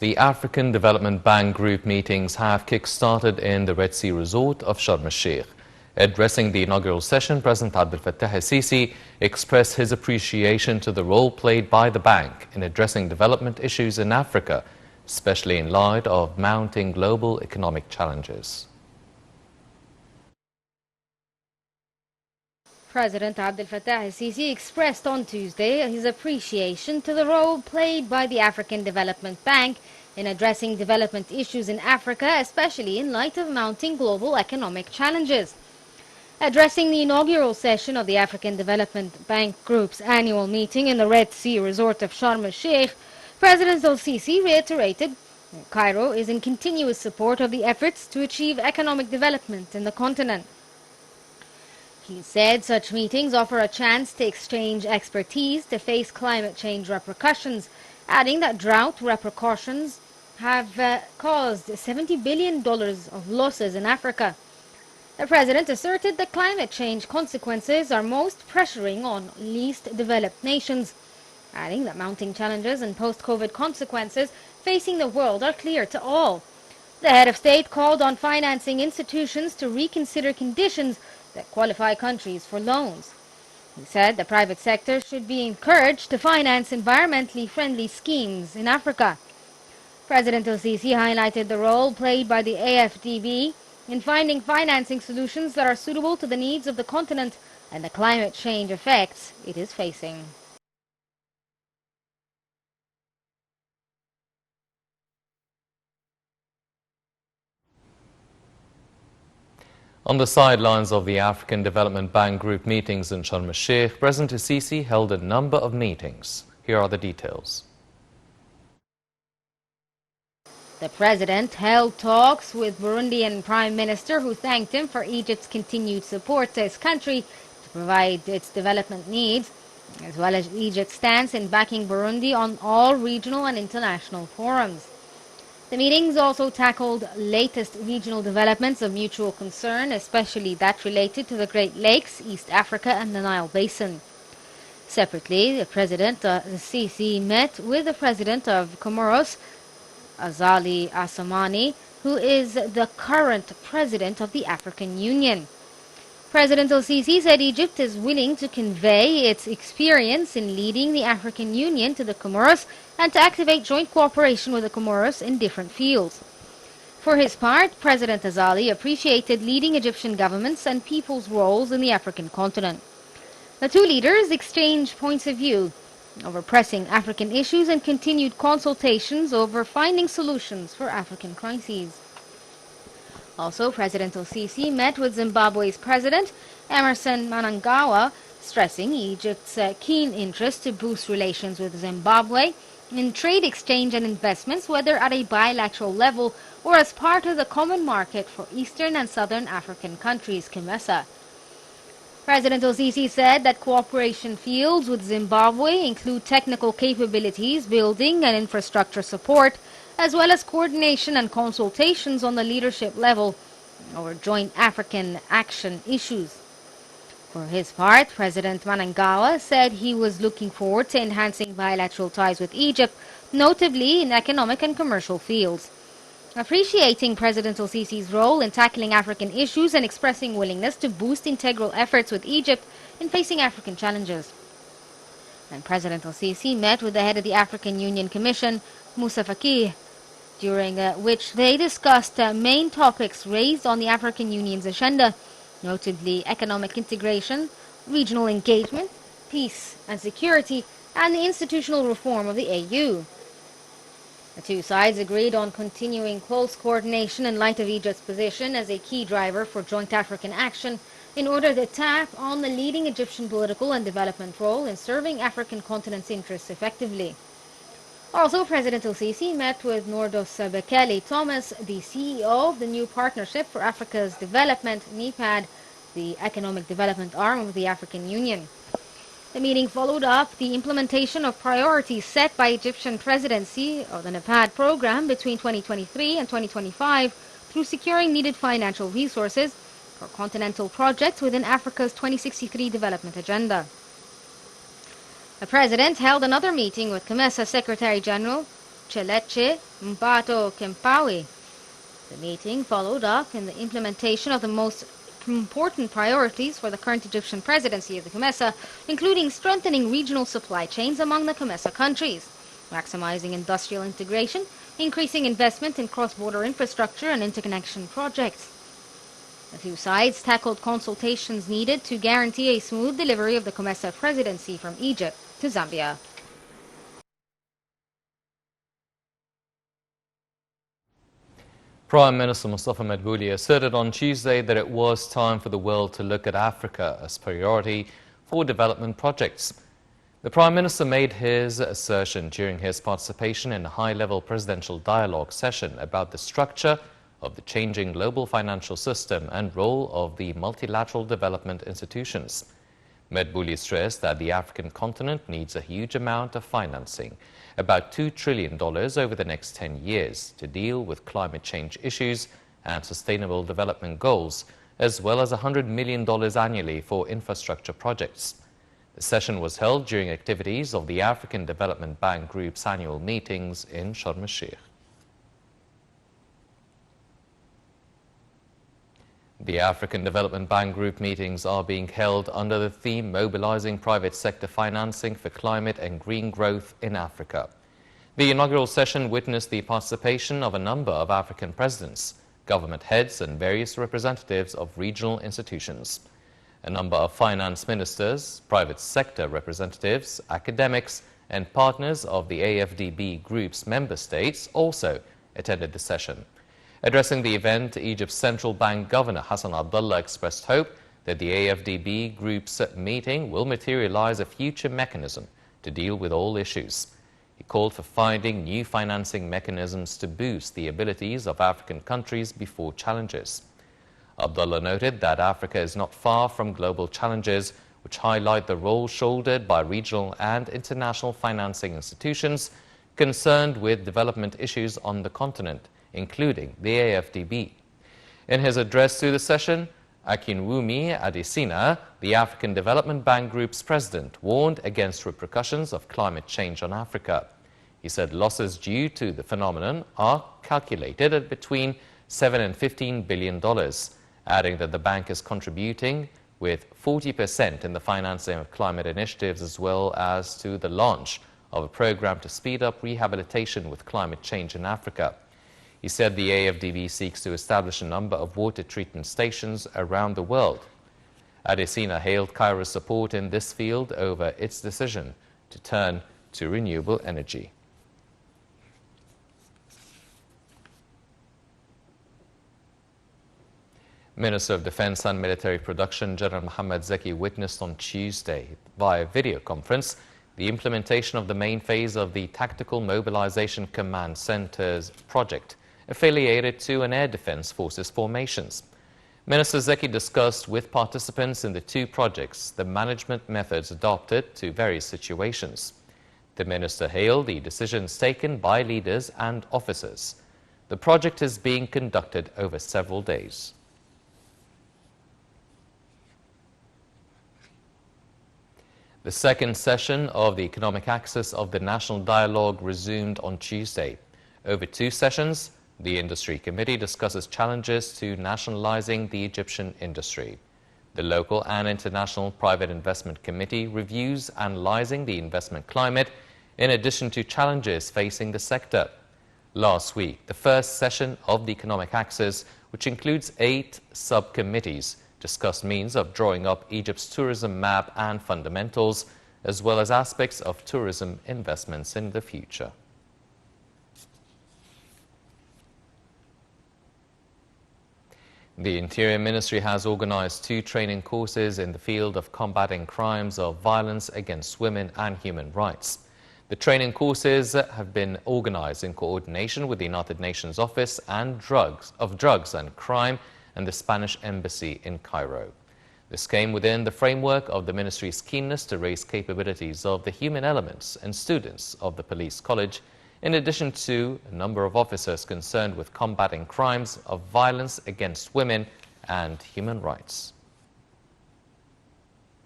The African Development Bank Group meetings have kick-started in the Red Sea resort of Sharm el-Sheikh. Addressing the inaugural session, President Abdel Fattah el-Sisi expressed his appreciation to the role played by the bank in addressing development issues in Africa, especially in light of mounting global economic challenges. President Abdel Fattah el-Sisi expressed on Tuesday his appreciation to the role played by the African Development Bank in addressing development issues in Africa, especially in light of mounting global economic challenges. Addressing the inaugural session of the African Development Bank Group's annual meeting in the Red Sea resort of Sharm el-Sheikh, President el-Sisi reiterated that Cairo is in continuous support of the efforts to achieve economic development in the continent. He said such meetings offer a chance to exchange expertise to face climate change repercussions, adding that drought repercussions have caused $70 billion of losses in Africa. The president asserted that climate change consequences are most pressuring on least developed nations, adding that mounting challenges and post-COVID consequences facing the world are clear to all. The head of state called on financing institutions to reconsider conditions that qualify countries for loans. He said the private sector should be encouraged to finance environmentally friendly schemes in Africa. President el-Sisi highlighted the role played by the AFDB in finding financing solutions that are suitable to the needs of the continent and the climate change effects it is facing. On the sidelines of the African Development Bank Group meetings in Sharm el-Sheikh, President el-Sisi held a number of meetings. Here are the details. The president held talks with Burundian Prime Minister, who thanked him for Egypt's continued support to his country to provide its development needs, as well as Egypt's stance in backing Burundi on all regional and international forums. The meetings also tackled latest regional developments of mutual concern, especially that related to the Great Lakes, East Africa and the Nile Basin. Separately, the President el-Sisi met with the President of Comoros, Azali Assoumani, who is the current President of the African Union. President el-Sisi said Egypt is willing to convey its experience in leading the African Union to the Comoros and to activate joint cooperation with the Comoros in different fields. For his part, President Azali appreciated leading Egyptian governments and people's roles in the African continent. The two leaders exchanged points of view over pressing African issues and continued consultations over finding solutions for African crises. Also, President el-Sisi met with Zimbabwe's President Emmerson Mnangagwa, stressing Egypt's keen interest to boost relations with Zimbabwe in trade exchange and investments, whether at a bilateral level or as part of the Common Market for Eastern and Southern African countries, COMESA. President el-Sisi said that cooperation fields with Zimbabwe include technical capabilities building and infrastructure support, as well as coordination and consultations on the leadership level over joint African action issues. For his part, President Mnangagwa said he was looking forward to enhancing bilateral ties with Egypt, notably in economic and commercial fields. Appreciating President el-Sisi's role in tackling African issues and expressing willingness to boost integral efforts with Egypt in facing African challenges. And President el-Sisi met with the head of the African Union Commission, Moussa Faki, during which they discussed main topics raised on the African Union's agenda, notably economic integration, regional engagement, peace and security, and the institutional reform of the AU. The two sides agreed on continuing close coordination in light of Egypt's position as a key driver for joint African action in order to tap on the leading Egyptian political and development role in serving African continent's interests effectively. Also, President el-Sisi met with Nordos Bekele Thomas, the CEO of the new Partnership for Africa's Development, NEPAD, the economic development arm of the African Union. The meeting followed up the implementation of priorities set by Egyptian presidency of the NEPAD program between 2023 and 2025 through securing needed financial resources for continental projects within Africa's 2063 development agenda. The President held another meeting with COMESA Secretary General Cheleche Mbato Kempawe. The meeting followed up in the implementation of the most important priorities for the current Egyptian presidency of the COMESA, including strengthening regional supply chains among the COMESA countries, maximizing industrial integration, increasing investment in cross-border infrastructure and interconnection projects. The two sides tackled consultations needed to guarantee a smooth delivery of the COMESA presidency from Egypt to Zambia. Prime Minister Mustafa Madbouli asserted on Tuesday that it was time for the world to look at Africa as priority for development projects. The Prime Minister made his assertion during his participation in a high-level presidential dialogue session about the structure of the changing global financial system and role of the multilateral development institutions. Madbouli stressed that the African continent needs a huge amount of financing, about $2 trillion over the next 10 years, to deal with climate change issues and sustainable development goals, as well as $100 million annually for infrastructure projects. The session was held during activities of the African Development Bank Group's annual meetings in Sharm el-Sheikh. The African Development Bank Group meetings are being held under the theme Mobilizing Private Sector Financing for Climate and Green Growth in Africa. The inaugural session witnessed the participation of a number of African presidents, government heads and various representatives of regional institutions. A number of finance ministers, private sector representatives, academics and partners of the AFDB Group's member states also attended the session. Addressing the event, Egypt's Central Bank Governor Hassan Abdullah expressed hope that the AFDB Group's meeting will materialize a future mechanism to deal with all issues. He called for finding new financing mechanisms to boost the abilities of African countries before challenges. Abdullah noted that Africa is not far from global challenges, which highlight the role shouldered by regional and international financing institutions concerned with development issues on the continent, including the AFDB. In his address to the session, Akinwumi Adesina, the African Development Bank Group's president, warned against repercussions of climate change on Africa. He said losses due to the phenomenon are calculated at between $7 and $15 billion, adding that the bank is contributing with 40% in the financing of climate initiatives, as well as to the launch of a program to speed up rehabilitation with climate change in Africa. He said the AFDB seeks to establish a number of water treatment stations around the world. Adesina hailed Cairo's support in this field over its decision to turn to renewable energy. Minister of Defense and Military Production General Mohammad Zaki witnessed on Tuesday via video conference the implementation of the main phase of the Tactical Mobilization Command Center's project affiliated to an Air Defense Forces formations. Minister Zeki discussed with participants in the two projects the management methods adopted to various situations. The minister hailed the decisions taken by leaders and officers. The project is being conducted over several days. The second session of the economic axis of the National Dialogue resumed on Tuesday. Over two sessions, the Industry Committee discusses challenges to nationalizing the Egyptian industry. The local and international Private Investment Committee reviews analyzing the investment climate in addition to challenges facing the sector. Last week, the first session of the economic axis, which includes 8 subcommittees, discussed means of drawing up Egypt's tourism map and fundamentals, as well as aspects of tourism investments in the future. The Interior Ministry has organized 2 training courses in the field of combating crimes of violence against women and human rights. The training courses have been organized in coordination with the United Nations Office of Drugs and Crime and the Spanish Embassy in Cairo. This came within the framework of the ministry's keenness to raise capabilities of the human elements and students of the Police College, in addition to a number of officers concerned with combating crimes of violence against women and human rights.